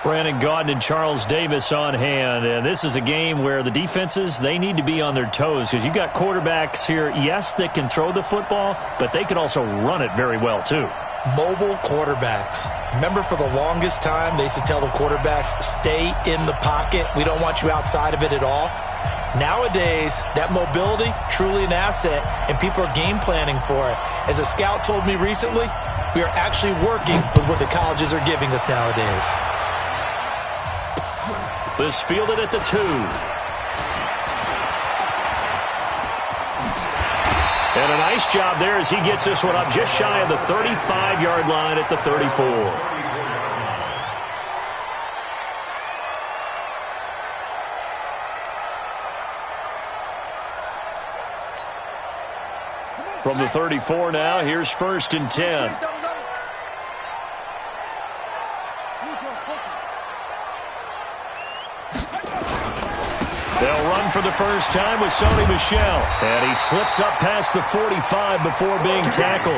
Brandon Gaudin and Charles Davis on hand. And this is a game where the defenses, they need to be on their toes because you've got quarterbacks here, yes, that can throw the football, but they can also run it very well too. Mobile quarterbacks. Remember, for the longest time, they used to tell the quarterbacks, stay in the pocket. We don't want you outside of it at all. Nowadays, that mobility, truly an asset, and people are game planning for it. As a scout told me recently, we are actually working with what the colleges are giving us nowadays. This fielded at the 2. And a nice job there as he gets this one up just shy of the 35-yard line at the 34. From the 34 now, here's 1st and 10. They'll run for the first time with Sony Michel. And he slips up past the 45 before being tackled.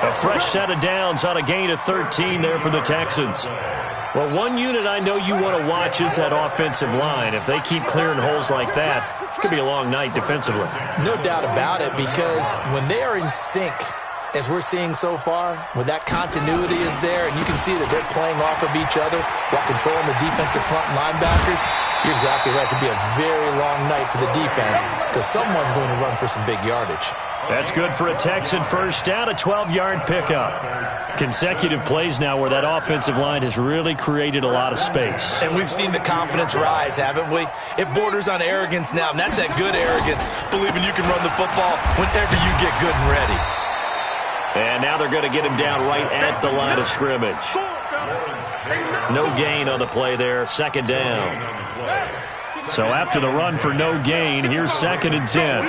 A fresh set of downs on a gain of 13 there for the Texans. Well, one unit I know you want to watch is that offensive line. If they keep clearing holes like that, it could be a long night defensively. No doubt about it, because when they are in sync, as we're seeing so far, when that continuity is there and you can see that they're playing off of each other while controlling the defensive front linebackers, you're exactly right. It could be a very long night for the defense because someone's going to run for some big yardage. That's good for a Texan first down, a 12-yard pickup. Consecutive plays now where that offensive line has really created a lot of space. And we've seen the confidence rise, haven't we? It borders on arrogance now, and that's that good arrogance, believing you can run the football whenever you get good and ready. And now they're going to get him down right at the line of scrimmage. No gain on the play there, 2nd down. So after the run for no gain, here's 2nd and 10.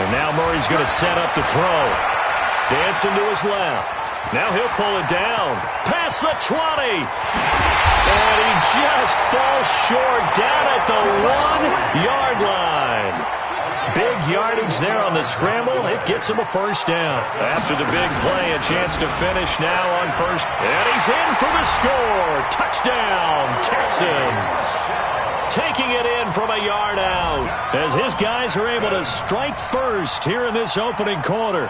And now Murray's going to set up to throw. Dancing to his left. Now he'll pull it down. Past the 20. And he just falls short down at the 1-yard line. Big yardage there on the scramble. It gets him a first down. After the big play, a chance to finish now on first. And he's in for the score. Touchdown, Texans. Taking it in from a yard out as his guys are able to strike first here in this opening quarter.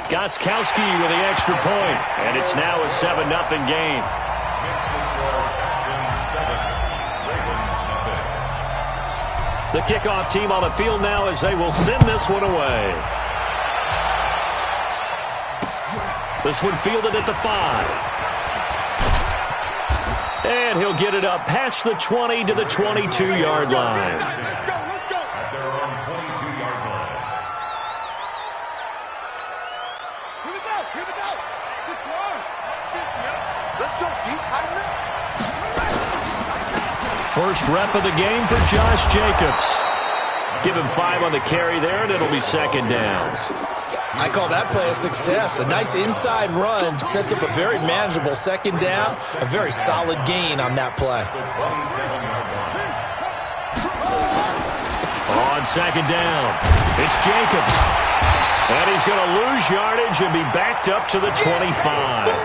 Gostkowski with the extra point, and it's now a 7-0 game. The kickoff team on the field now as they will send this one away. This one fielded at the 5. And he'll get it up past the 20 to the 22-yard line. First rep of the game for Josh Jacobs. Give him 5 on the carry there, and it'll be 2nd down. I call that play a success. A nice inside run sets up a very manageable 2nd down. A very solid gain on that play. On 2nd down, it's Jacobs. And he's going to lose yardage and be backed up to the 25.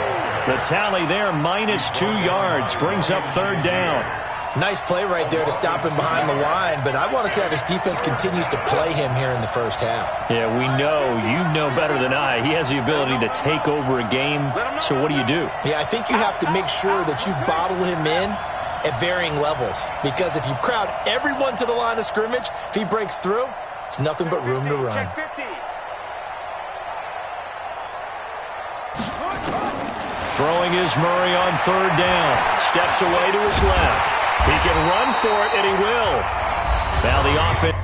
The tally there, -2 yards, brings up 3rd down. Nice play right there to stop him behind the line, but I want to see how this defense continues to play him here in the first half. Yeah, we know, you know better than I, he has the ability to take over a game, so what do you do? Yeah, I think you have to make sure that you bottle him in at varying levels, because if you crowd everyone to the line of scrimmage, if he breaks through, there's nothing but room to run. Throwing is Murray on 3rd down, steps away to his left. He can run for it, and he will. Now the offense.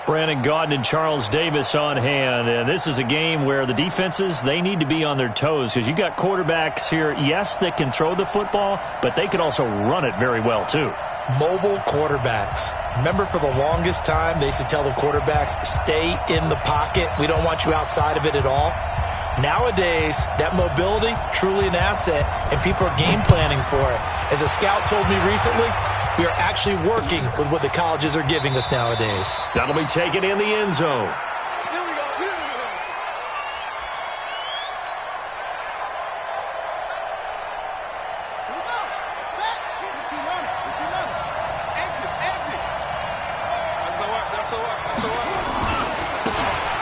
Brandon Gaudin and Charles Davis on hand. And this is a game where the defenses, they need to be on their toes because you got quarterbacks here, yes, that can throw the football, but they can also run it very well too. Mobile quarterbacks. Remember, for the longest time, they used to tell the quarterbacks, stay in the pocket. We don't want you outside of it at all. Nowadays, that mobility, truly an asset, and people are game planning for it. As a scout told me recently, we are actually working with what the colleges are giving us nowadays. That'll be taken in the end zone.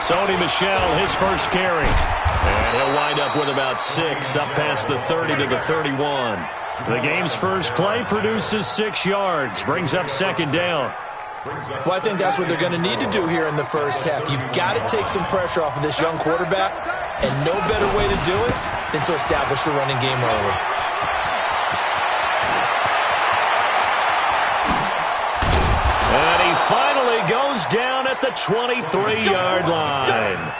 Sony Michel, his first carry. And he'll wind up with about 6, up past the 30 to the 31. The game's first play produces 6 yards, brings up second down. Well, I think that's what they're going to need to do here in the first half. You've got to take some pressure off of this young quarterback, and no better way to do it than to establish the running game early. And he finally goes down at the 23-yard line.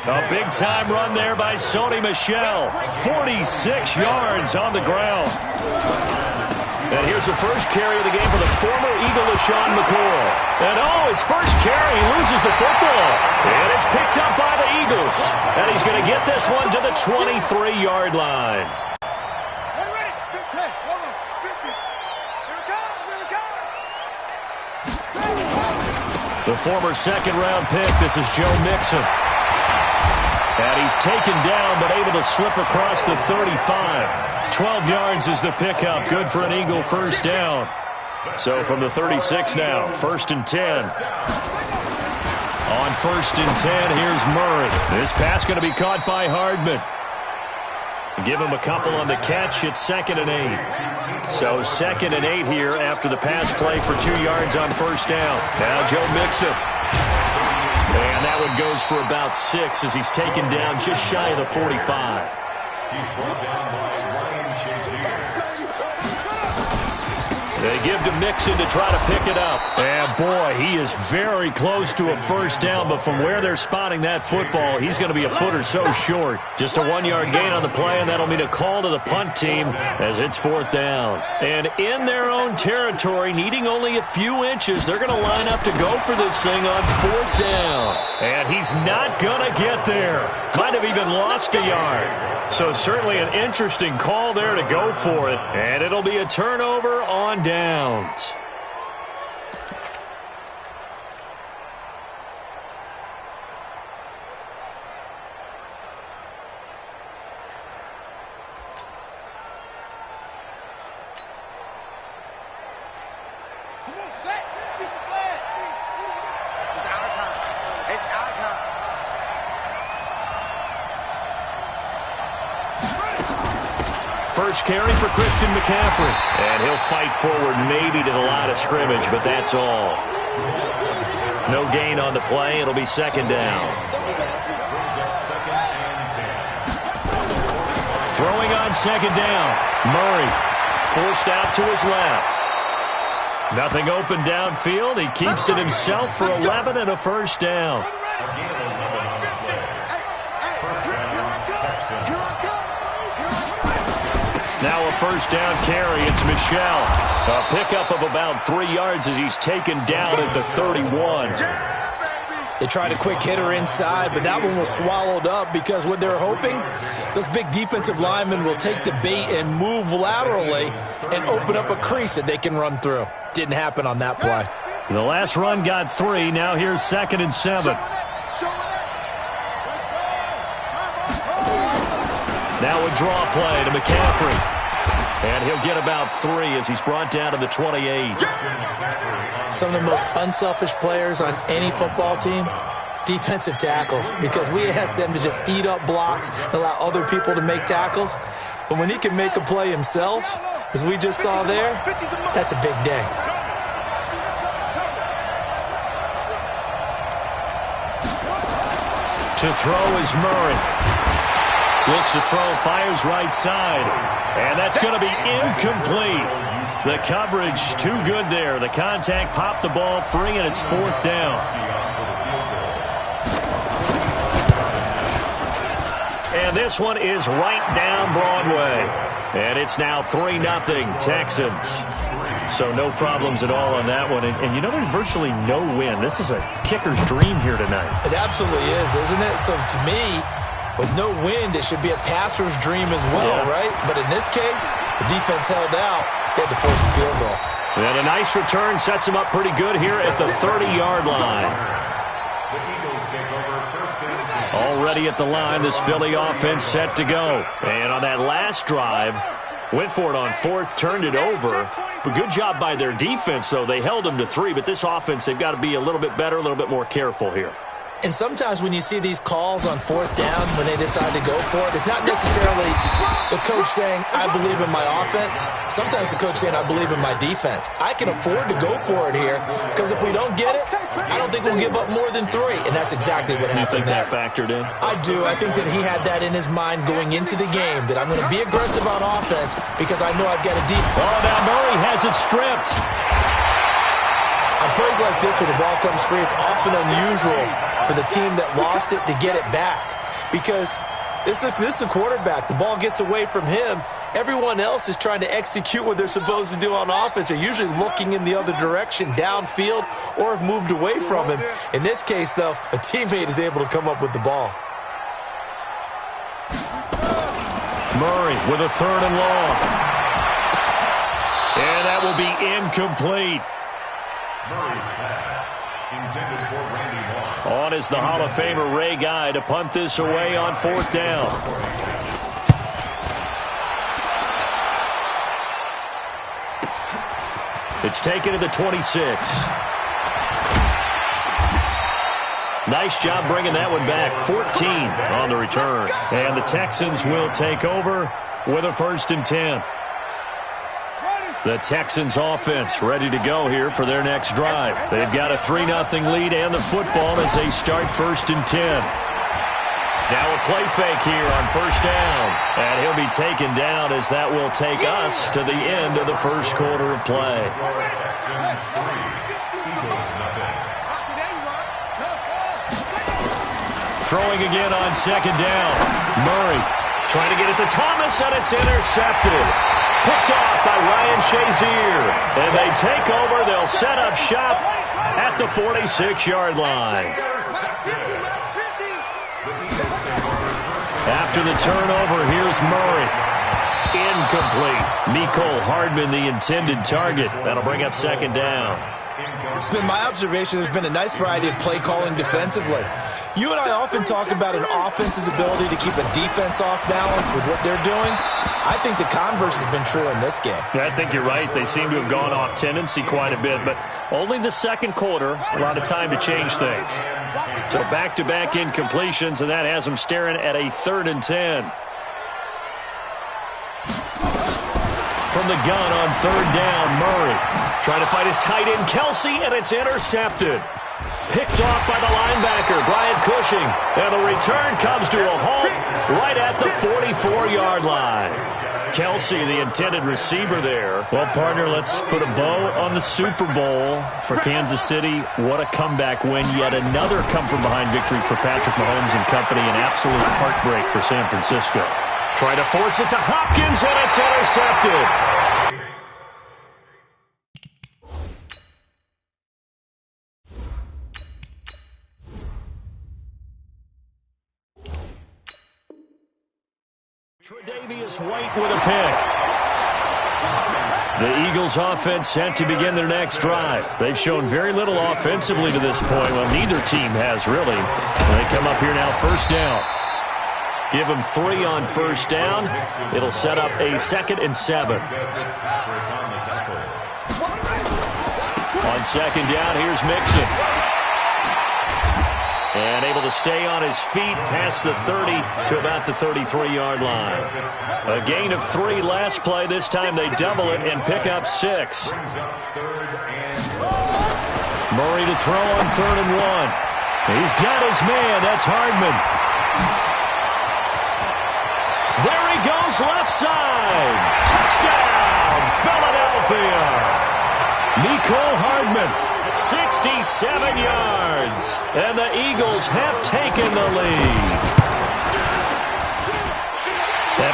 A big-time run there by Sony Michel. 46 yards on the ground. And here's the first carry of the game for the former Eagle, LaShawn McCoy. And his first carry, he loses the football. And it's picked up by the Eagles. And he's going to get this one to the 23-yard line. The former second-round pick, this is Joe Mixon. And he's taken down, but able to slip across the 35. 12 yards is the pickup. Good for an Eagle first down. So from the 36 now, 1st and 10. On 1st and 10, here's Murray. This pass going to be caught by Hardman. Give him a couple on the catch. It's 2nd and 8. So 2nd and 8 here after the pass play for 2 yards on first down. Now Joe Mixon. And that one goes for about 6 as he's taken down just shy of the 45. They give to Mixon to try to pick it up. And, boy, he is very close to a first down, but from where they're spotting that football, he's going to be a foot or so short. Just a 1-yard gain on the play, and that'll mean a call to the punt team as it's 4th down. And in their own territory, needing only a few inches, they're going to line up to go for this thing on 4th down. And he's not going to get there. Might have even lost a yard. So certainly an interesting call there to go for it. And it'll be a turnover on downs. First carry for Christian McCaffrey. And he'll fight forward maybe to the line of scrimmage, but that's all. No gain on the play. It'll be 2nd down. Throwing on 2nd down. Murray forced out to his left. Nothing open downfield. He keeps it himself for 11 and a first down. Now a first down carry. It's Michel. A pickup of about 3 yards as he's taken down at the 31. They tried a quick hitter inside, but that one was swallowed up because what they're hoping, those big defensive linemen will take the bait and move laterally and open up a crease that they can run through. Didn't happen on that play. The last run got 3. Now here's 2nd and 7. Now a draw play to McCaffrey. And he'll get about 3 as he's brought down to the 28. Some of the most unselfish players on any football team, defensive tackles, because we ask them to just eat up blocks and allow other people to make tackles. But when he can make a play himself, as we just saw there, that's a big day. To throw is Murray. Looks to throw, fires right side. And that's going to be incomplete. The coverage too good there. The contact popped the ball free, and it's 4th down. And this one is right down Broadway. And it's now 3-0 Texans. So no problems at all on that one. And you know, there's virtually no win. This is a kicker's dream here tonight. It absolutely is, isn't it? So to me, with no wind, it should be a passer's dream as well, right? But in this case, the defense held out. They had to force the field goal. And a nice return sets him up pretty good here at the 30-yard line. Already at the line, this Philly offense set to go. And on that last drive, went for it on fourth, turned it over. But good job by their defense, though. They held them to 3, but this offense, they've got to be a little bit better, a little bit more careful here. And sometimes when you see these calls on fourth down, when they decide to go for it, it's not necessarily the coach saying, I believe in my offense. Sometimes the coach saying, I believe in my defense. I can afford to go for it here because if we don't get it, I don't think we'll give up more than 3. And that's exactly what happened there. You think that factored in? I do. I think that he had that in his mind going into the game, that I'm going to be aggressive on offense because I know I've got a deep. Oh, now Murray has it stripped. On plays like this where the ball comes free, it's often unusual for the team that lost it to get it back because this is the quarterback. The ball gets away from him. Everyone else is trying to execute what they're supposed to do on offense. They're usually looking in the other direction, downfield, or have moved away from him. In this case, though, a teammate is able to come up with the ball. Murray with a 3rd and long. And that will be incomplete. Murray's pass, intended for Randy Moss. On is the Hall of Famer Ray Guy to punt this away on 4th down. It's taken to the 26. Nice job bringing that one back. 14 on the return. And the Texans will take over with a 1st and 10. The Texans offense ready to go here for their next drive. They've got a 3-0 lead and the football as they start 1st and 10. Now a play fake here on 1st down. And he'll be taken down as that will take us to the end of the 1st quarter of play. Texans 3, Eagles nothing. Throwing again on 2nd down. Murray trying to get it to Thomas, and it's intercepted. Picked off by Ryan Shazier. And they take over. They'll set up shop at the 46-yard line. After the turnover, here's Murray. Incomplete. Mecole Hardman, the intended target. That'll bring up 2nd down. It's been my observation there's been a nice variety of play calling defensively. You and I often talk about an offense's ability to keep a defense off balance with what they're doing. I think the converse has been true in this game. Yeah, I think you're right. They seem to have gone off tendency quite a bit, but only the 2nd quarter, a lot of time to change things. So back-to-back incompletions, and that has them staring at a 3rd and 10. From the gun on 3rd down, Murray trying to fight his tight end, Kelsey, and it's intercepted. Picked off by the linebacker, Brian Cushing. And the return comes to a halt right at the 44-yard line. Kelsey, the intended receiver there. Well, partner, let's put a bow on the Super Bowl for Kansas City. What a comeback win. Yet another come-from-behind victory for Patrick Mahomes and company. An absolute heartbreak for San Francisco. Trying to force it to Hopkins, and it's intercepted. Tre'Davious White with a pick. The Eagles offense set to begin their next drive. They've shown very little offensively to this point. Well, neither team has really. They come up here now 1st down. Give them 3 on 1st down. It'll set up a 2nd and 7. On 2nd down, here's Mixon. And able to stay on his feet past the 30 to about the 33-yard line. A gain of 3 last play. This time they double it and pick up 6. Murray to throw on 3rd and 1. He's got his man. That's Hardman. There he goes, left side. Touchdown, Philadelphia. Mecole Hardman, 67 yards. And the Eagles have taken the lead.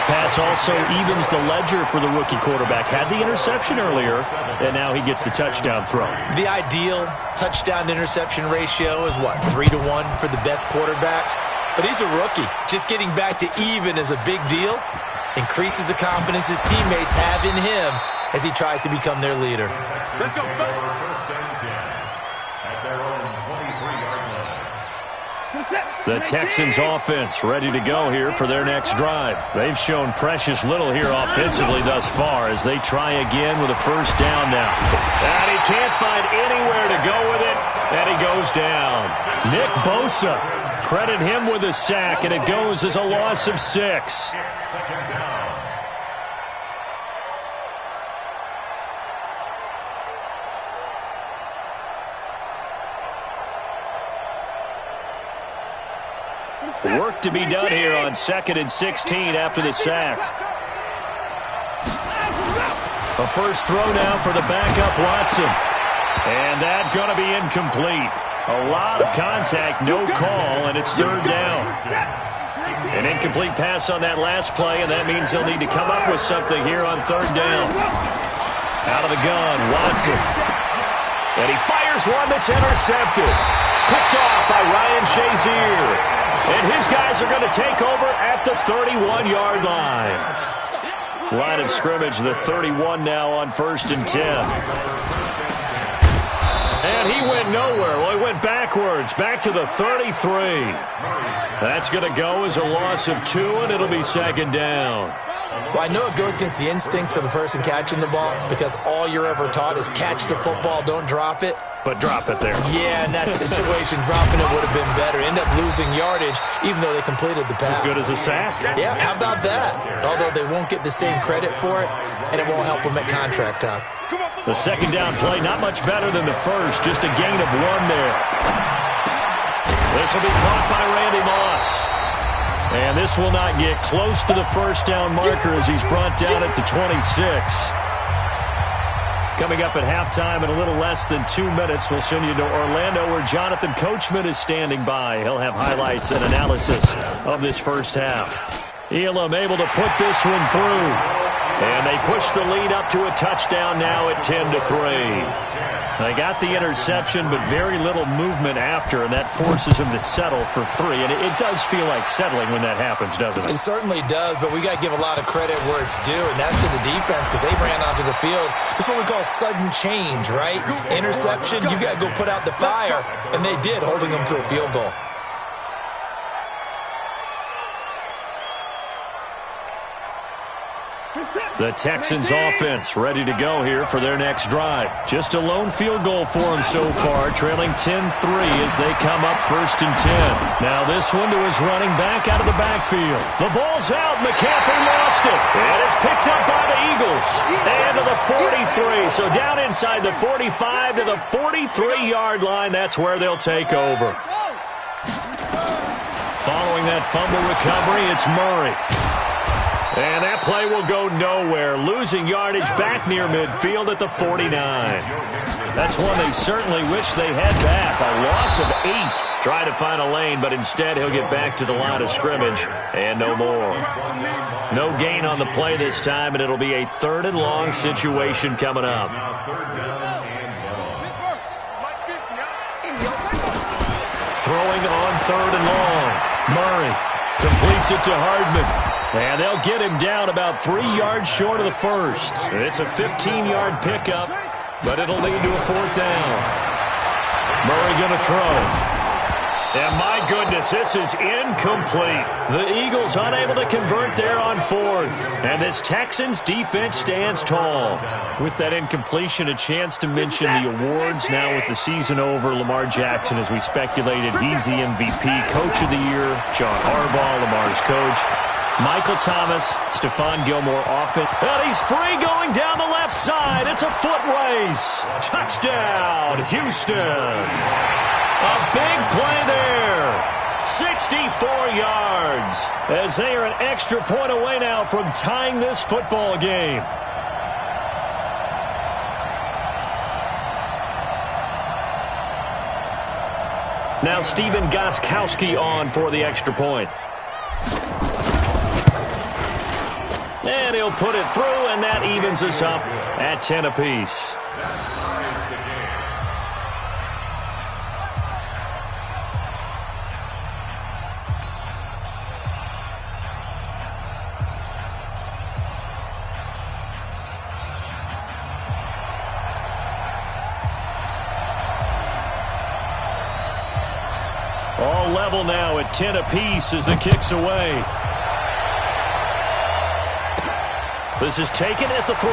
pass also evens the ledger for the rookie quarterback. Had the interception earlier, and now he gets the touchdown throw. The ideal touchdown-interception ratio is, what, 3-1 for the best quarterbacks? But he's a rookie. Just getting back to even is a big deal. Increases the confidence his teammates have in him as he tries to become their leader. Let's go. First and 10 at their own 23-yard line. The Texans offense ready to go here for their next drive. They've shown precious little here offensively thus far as they try again with a first down now. And he can't find anywhere to go with it, and he goes down. Nick Bosa, credit him with a sack, and it goes as a loss of 6. Second down. Work to be done here on 2nd and 16 after the sack. A first throw now for the backup Watson. And that's going to be incomplete. A lot of contact, no call, and it's third down. An incomplete pass on that last play, and that means they'll need to come up with something here on third down. Out of the gun, Watson. And he fires one that's intercepted. Picked off by Ryan Shazier. And his guys are going to take over at the 31-yard line. Line of scrimmage, the 31 now on 1st and 10. And he went nowhere. Well, he went backwards, back to the 33. That's going to go as a loss of 2, and it'll be 2nd down. Well, I know it goes against the instincts of the person catching the ball because all you're ever taught is catch the football, don't drop it. But drop it there. Yeah, in that situation, dropping it would have been better. End up losing yardage, even though they completed the pass. As good as a sack. Yeah, how about that? Although they won't get the same credit for it, and it won't help them at contract time. The second down play, not much better than the first. Just a gain of 1 there. This will be caught by Randy Moss. And this will not get close to the first down marker as he's brought down at the 26. Coming up at halftime in a little less than 2 minutes, we'll send you to Orlando where Jonathan Coachman is standing by. He'll have highlights and analysis of this first half. Elam able to put this one through. And they push the lead up to a touchdown now at 10-3. They got the interception, but very little movement after, and that forces them to settle for 3. And it does feel like settling when that happens, doesn't it? It certainly does, but we got to give a lot of credit where it's due, and that's to the defense because they ran onto the field. It's what we call sudden change, right? Interception, you got to go put out the fire, and they did, holding them to a field goal. The Texans offense ready to go here for their next drive. Just a lone field goal for them so far, trailing 10-3 as they come up 1st and 10. Now this one to his running back out of the backfield. The ball's out. McCaffrey lost it. And it's picked up by the Eagles. And to the 43. So down inside the 45 to the 43-yard line. That's where they'll take over. Following that fumble recovery, it's Murray. And that play will go nowhere. Losing yardage back near midfield at the 49. That's one they certainly wish they had back. A loss of 8. Try to find a lane, but instead he'll get back to the line of scrimmage. And no more. No gain on the play this time, and it'll be a 3rd and long situation coming up. Throwing on 3rd and long. Murray completes it to Hardman. And they'll get him down about 3 yards short of the first. It's a 15-yard pickup, but it'll lead to a 4th down. Murray going to throw. And my goodness, this is incomplete. The Eagles unable to convert there on 4th. And this Texans defense stands tall. With that incompletion, a chance to mention the awards. Now with the season over, Lamar Jackson, as we speculated, he's the MVP, Coach of the Year. John Harbaugh, Lamar's coach. Michael Thomas, Stephon Gilmore offense. And he's free going down the left side. It's a foot race. Touchdown, Houston. A big play there. 64 yards. As they are an extra point away now from tying this football game. Now Stephen Gostkowski on for the extra point. and he'll put it through, and that evens us up at 10 apiece. All level now at 10 apiece as the kick's away. This is taken at the 3.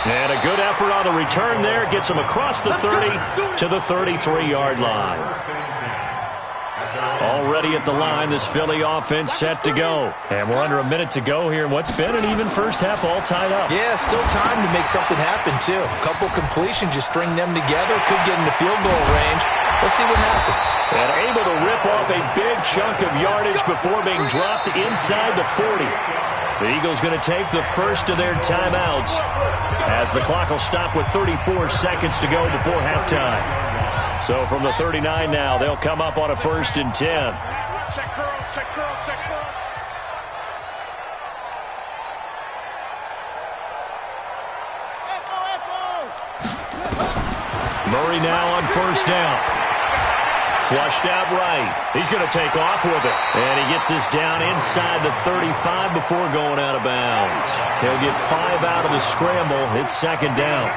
And a good effort on the return there. Gets him across the 30 to the 33-yard line. Already at the line, this Philly offense set to go. And we're under a minute to go here in what's been an even first half, all tied up. Yeah, still time to make something happen, too. A couple completions, you string them together, could get into field goal range. Let's see what happens. And able to rip off a big chunk of yardage before being dropped inside the 40. The Eagles going to take the first of their timeouts as the clock will stop with 34 seconds to go before halftime. So from the 39 now, they'll come up on a 1st and 10. Check curls, check curls, check curls. Murray now on 1st down. Flushed out right. He's going to take off with it. And he gets this down inside the 35 before going out of bounds. He'll get 5 out of the scramble. It's 2nd down.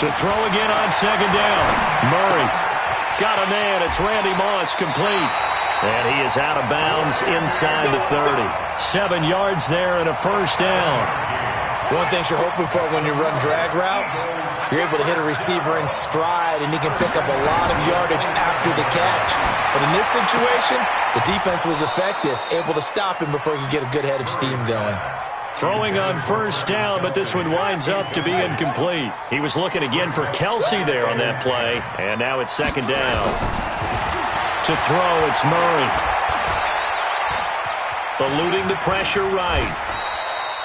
To throw again on 2nd down. Murray got a man. It's Randy Moss complete. And he is out of bounds inside the 30. 7 yards there and a 1st down. One thing you're hoping for when you run drag routes, you're able to hit a receiver in stride, and he can pick up a lot of yardage after the catch. But in this situation, the defense was effective, able to stop him before he could get a good head of steam going. Throwing on 1st down, but this one winds up to be incomplete. He was looking again for Kelsey there on that play, and now it's 2nd down. To throw, it's Murray. Eluding the pressure right.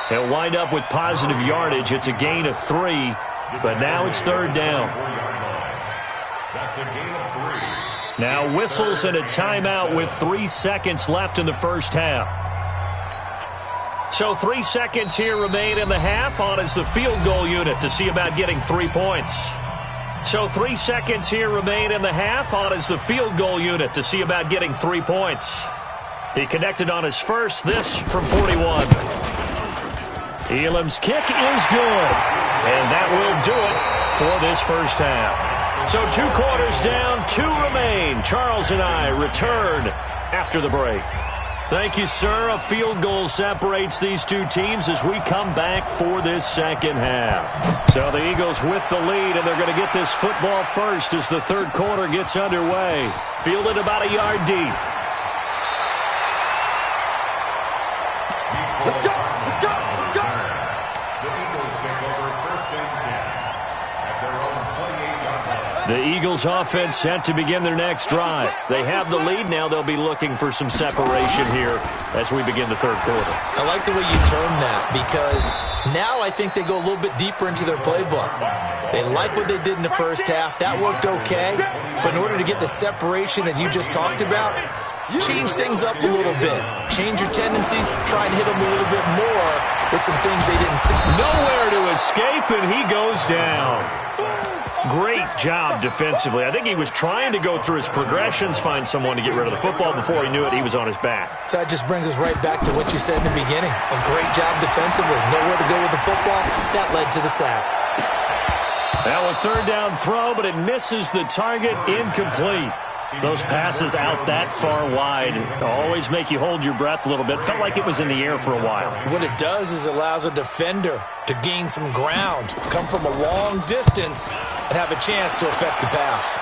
He'll wind up with positive yardage. It's a gain of 3, but now it's 3rd down. That's a gain of 3. Now whistles and a timeout with 3 seconds left in the first half. So 3 seconds here remain in the half. On is the field goal unit to see about getting 3 points. So 3 seconds here remain in the half. On is the field goal unit to see about getting 3 points. He connected on his first, this from 41. Elam's kick is good, and that will do it for this first half. So 2 quarters down, 2 remain. Charles and I return after the break. Thank you, sir. A field goal separates these 2 teams as we come back for this second half. So the Eagles with the lead, and they're going to get this football first as the 3rd quarter gets underway. Fielded about a yard deep. Let's go! Let's go! Let's go! The Eagles take over 1st and 10 at their own 28-yard line. The Eagles offense set to begin their next drive. They have the lead now. They'll be looking for some separation here as we begin the 3rd quarter. I like the way you term that, because now I think they go a little bit deeper into their playbook. They like what they did in the first half. That worked okay. But in order to get the separation that you just talked about, change things up a little bit. Change your tendencies. Try and hit them a little bit more with some things they didn't see. Nowhere to escape, and he goes down. Great job defensively. I think he was trying to go through his progressions, find someone to get rid of the football. Before he knew it, he was on his back. So that just brings us right back to what you said in the beginning. A great job defensively. Nowhere to go with the football. That led to the sack. Now a 3rd down throw, but it misses the target. Incomplete. Those passes out that far wide always make you hold your breath a little bit. Felt like it was in the air for a while. What it does is it allows a defender to gain some ground, come from a long distance, and have a chance to affect the pass.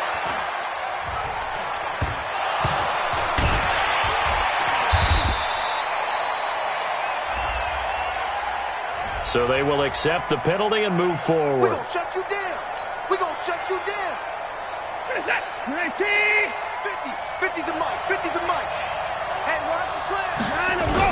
So they will accept the penalty and move forward. We're going to shut you down. We're going to shut you down. What is that? 19. 50 to Mike. 50 to Mike. And watch the slam. 9 to go.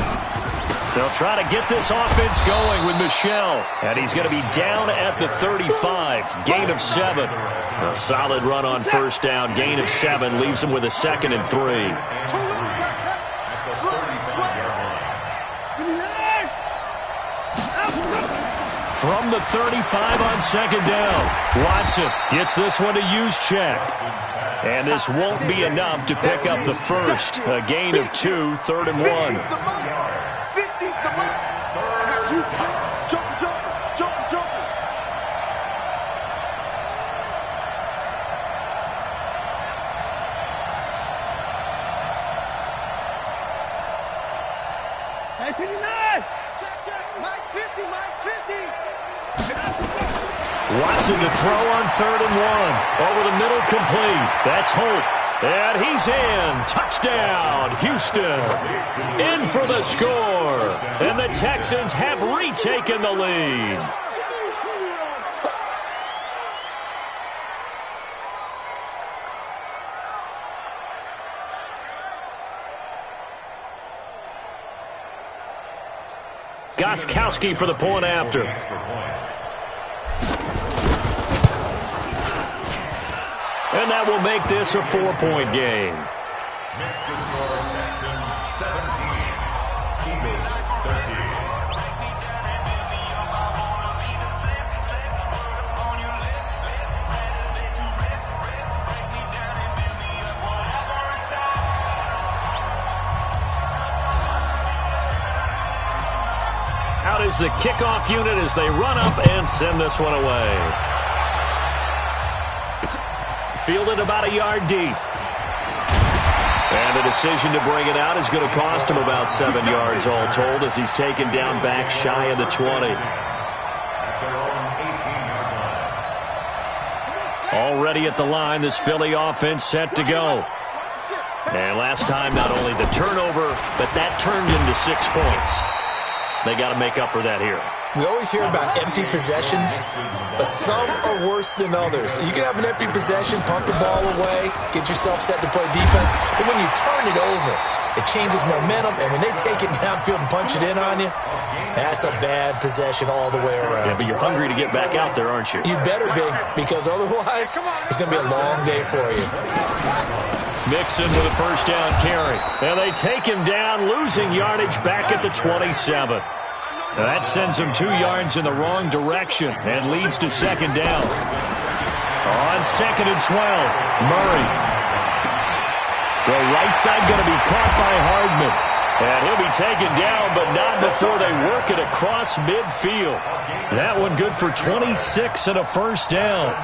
They'll try to get this offense going with Michel. And he's going to be down at the 35. Gain of 7. A solid run on 1st down. Gain of 7 leaves him with a 2nd and 3. from the 35 on second down. Watson gets this one to use check. And this won't be enough to pick up the first. A gain of 2, 3rd and 1. 50's the most. Got you. Jump. Hey, 59. Check. Mike 50. Watson to throw on 3rd and 1. Over the middle, complete. That's Holt. And he's in. Touchdown, Houston. In for the score. And the Texans have retaken the lead. Gostkowski for the point after. And that will make this a 4-point game. Makes the score Texans 17, Eagles 13. Out is the kickoff unit as they run up and send this one away. Fielded about a yard deep. And the decision to bring it out is going to cost him about 7 yards all told as he's taken down back shy of the 20. Already at the line, this Philly offense set to go. And last time, not only the turnover, but that turned into 6 points. They got to make up for that here. We always hear about empty possessions, but some are worse than others. You can have an empty possession, pump the ball away, get yourself set to play defense, but when you turn it over, it changes momentum, and when they take it downfield and punch it in on you, that's a bad possession all the way around. Yeah, but you're hungry to get back out there, aren't you? You better be, because otherwise, it's going to be a long day for you. Mixon with a first down carry. And they take him down, losing yardage back at the 27. Now that sends him 2 yards in the wrong direction and leads to second down. On 2nd and 12, Murray. The right side going to be caught by Hardman. And he'll be taken down, but not before they work it across midfield. That one good for 26 and a first down.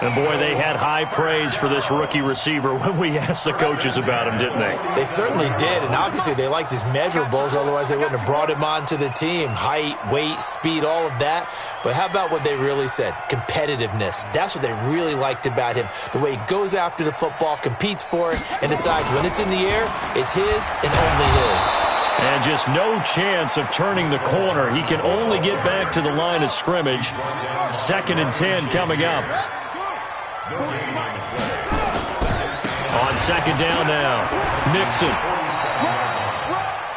And, boy, they had high praise for this rookie receiver when we asked the coaches about him, didn't they? They certainly did, and obviously they liked his measurables. Otherwise, they wouldn't have brought him onto the team. Height, weight, speed, all of that. But how about what they really said? Competitiveness. That's what they really liked about him. The way he goes after the football, competes for it, and decides when it's in the air, it's his and only his. And just no chance of turning the corner. He can only get back to the line of scrimmage. 2nd and 10 coming up. On second down now, Mixon.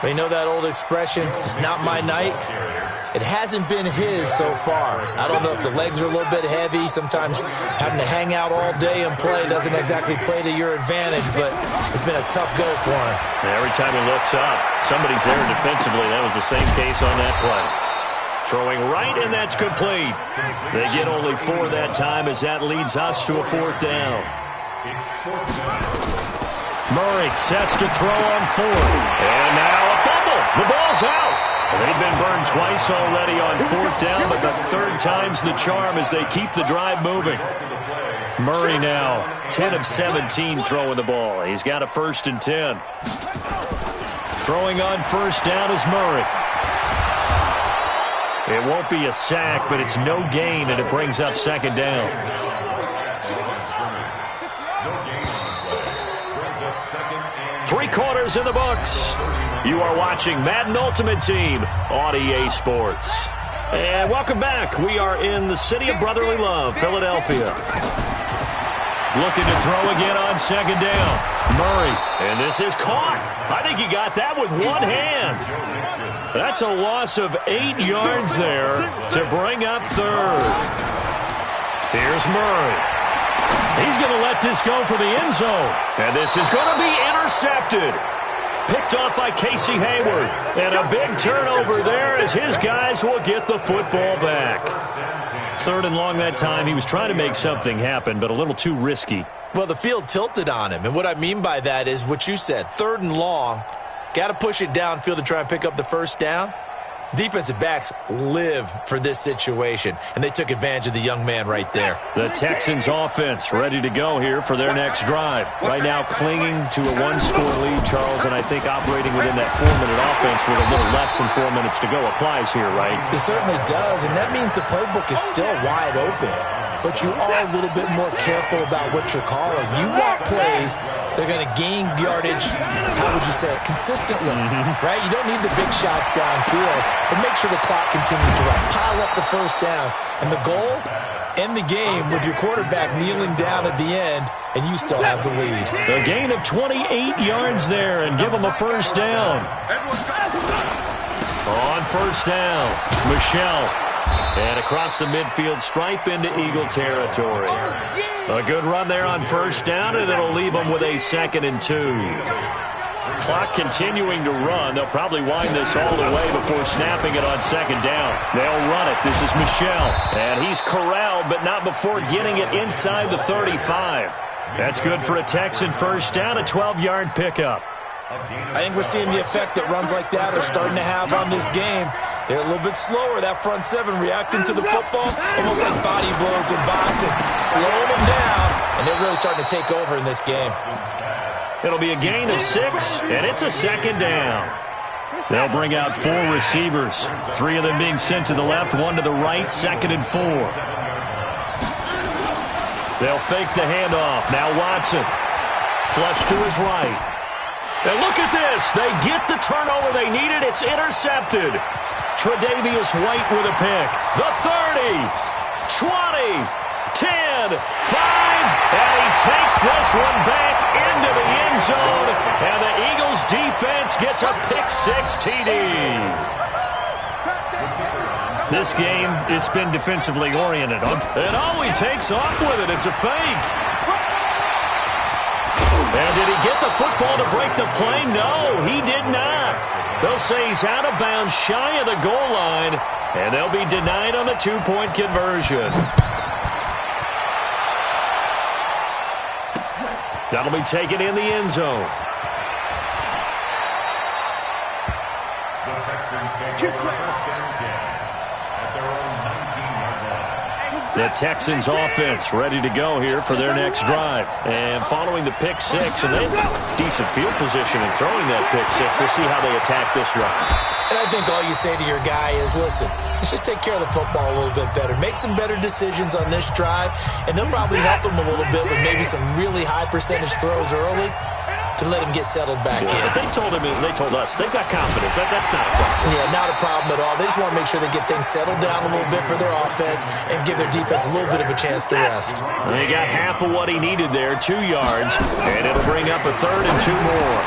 We know that old expression, it's not my night. It hasn't been his so far. I don't know if the legs are a little bit heavy. Sometimes having to hang out all day and play doesn't exactly play to your advantage, but it's been a tough go for him. Every time he looks up, somebody's there defensively. That was the same case on that play. Throwing right, and that's complete. They get only 4 that time as that leads us to a 4th down. Murray sets to throw on 4th. And now a fumble. The ball's out. They've been burned twice already on 4th down, but the 3rd time's the charm as they keep the drive moving. Murray now 10 of 17 throwing the ball. He's got a 1st and 10. Throwing on 1st down is Murray. It won't be a sack, but it's no gain, and it brings up 2nd down. Three quarters in the books. You are watching Madden Ultimate Team on EA Sports. And welcome back. We are in the city of brotherly love, Philadelphia. Looking to throw again on 2nd down. Murray, and this is caught. I think he got that with one hand. That's a loss of 8 yards there to bring up 3rd. Here's Murray. He's going to let this go for the end zone. And this is going to be intercepted. Picked off by Casey Hayward. And a big turnover there as his guys will get the football back. 3rd and long that time. He was trying to make something happen, but a little too risky. Well, the field tilted on him, and what I mean by that is what you said. 3rd and long, got to push it downfield to try and pick up the first down. Defensive backs live for this situation, and they took advantage of the young man right there. The Texans offense ready to go here for their next drive. Right now clinging to a 1-score lead, Charles, and I think operating within that 4-minute offense with a little less than 4 minutes to go applies here, right? It certainly does, and that means the playbook is still wide open. But you are a little bit more careful about what you're calling. You want plays that are going to gain yardage, how would you say it, consistently, right? You don't need the big shots downfield, but make sure the clock continues to run. Pile up the first downs. And the goal, end the game with your quarterback kneeling down at the end, and you still have the lead. A gain of 28 yards there, and give them a first down. On first down, Michelle. And across the midfield stripe into Eagle territory. A good run there on first down, and it'll leave them with a 2nd and 2. Clock continuing to run. They'll probably wind this all the way before snapping it on 2nd down. They'll run it. This is Michelle. And he's corralled, but not before getting it inside the 35. That's good for a Texan first down, a 12-yard pickup. I think we're seeing the effect that runs like that are starting to have on this game. They're a little bit slower, that front 7, reacting to the football, almost like body blows in boxing, slowing them down, and they're really starting to take over in this game. It'll be a gain of 6, and it's a 2nd down. They'll bring out 4 receivers, 3 of them being sent to the left, 1 to the right, 2nd and 4. They'll fake the handoff. Now Watson, flush to his right. And look at this. They get the turnover they needed. It's intercepted. Tre'Davious White with a pick. The 30, 20, 10, 5, and he takes this one back into the end zone, and the Eagles defense gets a pick-6 TD. This game, it's been defensively oriented. And oh, he takes off with it. It's a fake. And did he get the football to break the play? No, he did not. They'll say he's out of bounds, shy of the goal line, and they'll be denied on the 2-point conversion. That'll be taken in the end zone. The Texans take over first and 10 at their own 19-yard line. The Texans offense ready to go here for their next drive. And following the pick-6, and they have decent field position in throwing that pick-6. We'll see how they attack this drive. And I think all you say to your guy is, listen, let's just take care of the football a little bit better. Make some better decisions on this drive, and they'll probably help him a little bit with maybe some really high percentage throws early to let him get settled back in. They told him, they told us, they've got confidence. That's not a problem. Yeah, not a problem at all. They just want to make sure they get things settled down a little bit for their offense and give their defense a little bit of a chance to rest. They got half of what he needed there, 2 yards, and it'll bring up a 3rd and 2 more.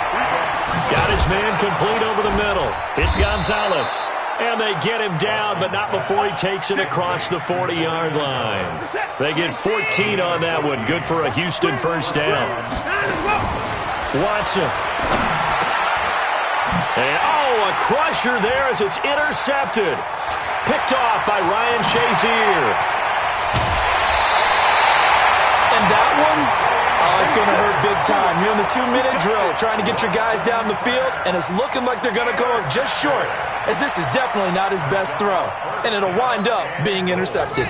Got his man complete over the middle. It's Gonzalez. And they get him down, but not before he takes it across the 40-yard line. They get 14 on that one. Good for a Houston first down. Watson. And, oh, a crusher there as it's intercepted. Picked off by Ryan Shazier. And that one, oh, it's going to hurt big time. You're in the 2-minute drill trying to get your guys down the field, and it's looking like they're going to come up just short, as this is definitely not his best throw, and it'll wind up being intercepted.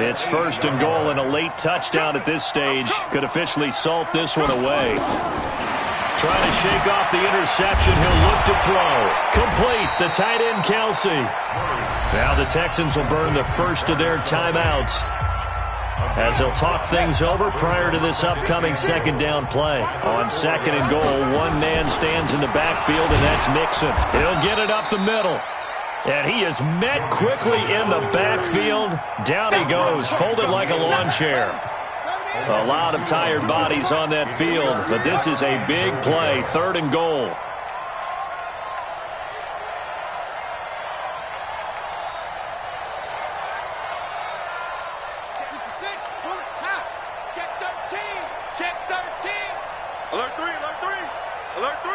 It's 1st and goal, and a late touchdown at this stage could officially salt this one away. Trying to shake off the interception. He'll look to throw. Complete. The tight end, Kelsey. Now the Texans will burn the first of their timeouts as they'll talk things over prior to this upcoming 2nd down play. On 2nd and goal, one man stands in the backfield, and that's Mixon. He'll get it up the middle. And he is met quickly in the backfield. Down he goes, folded like a lawn chair. A lot of tired bodies on that field, but this is a big play, 3rd and goal. Check 13. Alert 3. Alert 3. Alert 3.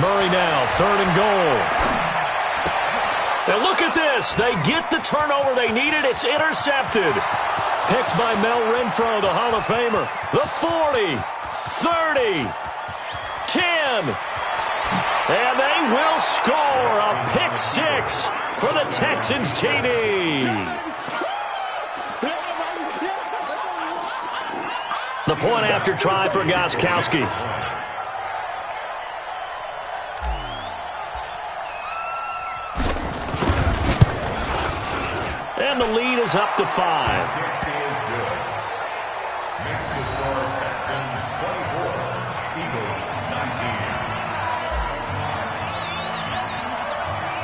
Murray now, 3rd and goal. And look at this. They get the turnover they needed. It's intercepted. Picked by Mel Renfro, the Hall of Famer. The 40, 30, 10. And they will score a pick 6 for the Texans TD. The point after try for Gostkowski. And the lead is up to 5.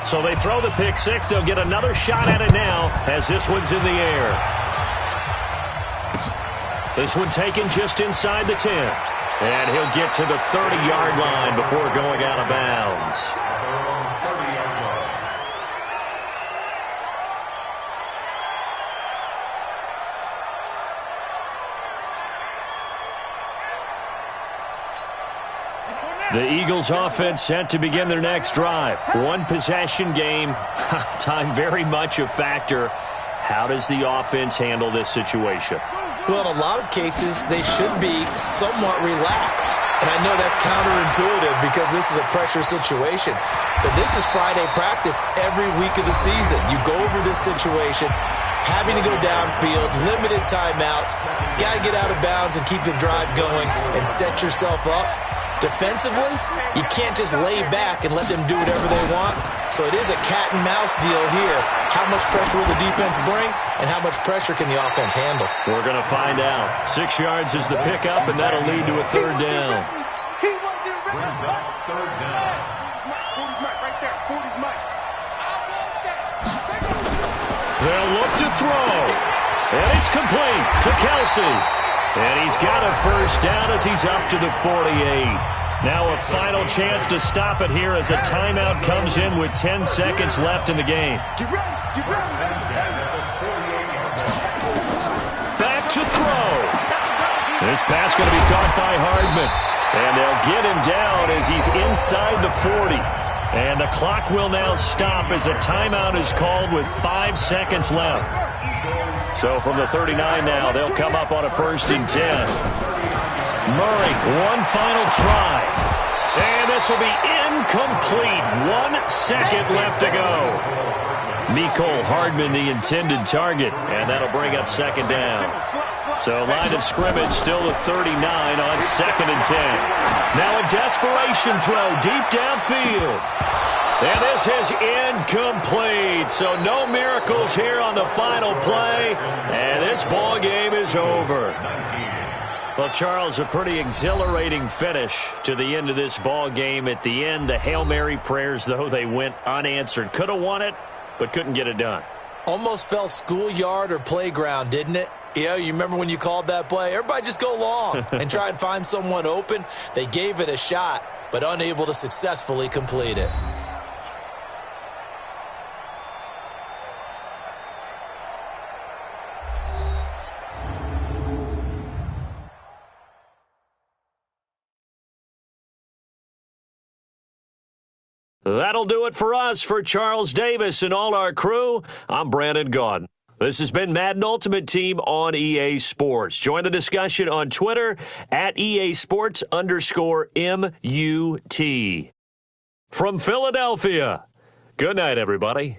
So they throw the pick 6. They'll get another shot at it now as this one's in the air. This one taken just inside the 10. And he'll get to the 30-yard line before going out of bounds. The Eagles offense set to begin their next drive. One possession game. Time very much a factor. How does the offense handle this situation? Well, in a lot of cases, they should be somewhat relaxed. And I know that's counterintuitive because this is a pressure situation. But this is Friday practice every week of the season. You go over this situation, having to go downfield, limited timeouts, got to get out of bounds and keep the drive going and set yourself up. Defensively, you can't just lay back and let them do whatever they want. So it is a cat and mouse deal here. How much pressure will the defense bring, and how much pressure can the offense handle? We're going to find out. 6 yards is the pickup, and that'll lead to a 3rd down. Brings up 3rd down. 40's Mike right there. 40's Mike. They'll look to throw. And it's complete to Kelsey. And he's got a 1st down as he's up to the 48. Now a final chance to stop it here as a timeout comes in with 10 seconds left in the game. Get ready. Get ready. Back to throw. This pass going to be caught by Hardman. And they'll get him down as he's inside the 40. And the clock will now stop as a timeout is called with 5 seconds left. So from the 39 now, they'll come up on a 1st and 10. Murray, one final try. And this will be incomplete. 1 second left to go. Mecole Hardman, the intended target. And that'll bring up 2nd down. So line of scrimmage still the 39 on 2nd and 10. Now a desperation throw deep downfield. And this is incomplete. So no miracles here on the final play. And this ball game is over. Well, Charles, a pretty exhilarating finish to the end of this ball game. At the end, the Hail Mary prayers, though, they went unanswered. Could have won it, but couldn't get it done. Almost felt schoolyard or playground, didn't it? Yeah, you remember when you called that play? Everybody just go long and try and find someone open. They gave it a shot, but unable to successfully complete it. That'll do it for us. For Charles Davis and all our crew, I'm Brandon Gaudin. This has been Madden Ultimate Team on EA Sports. Join the discussion on Twitter at EA Sports_MUT. From Philadelphia, good night, everybody.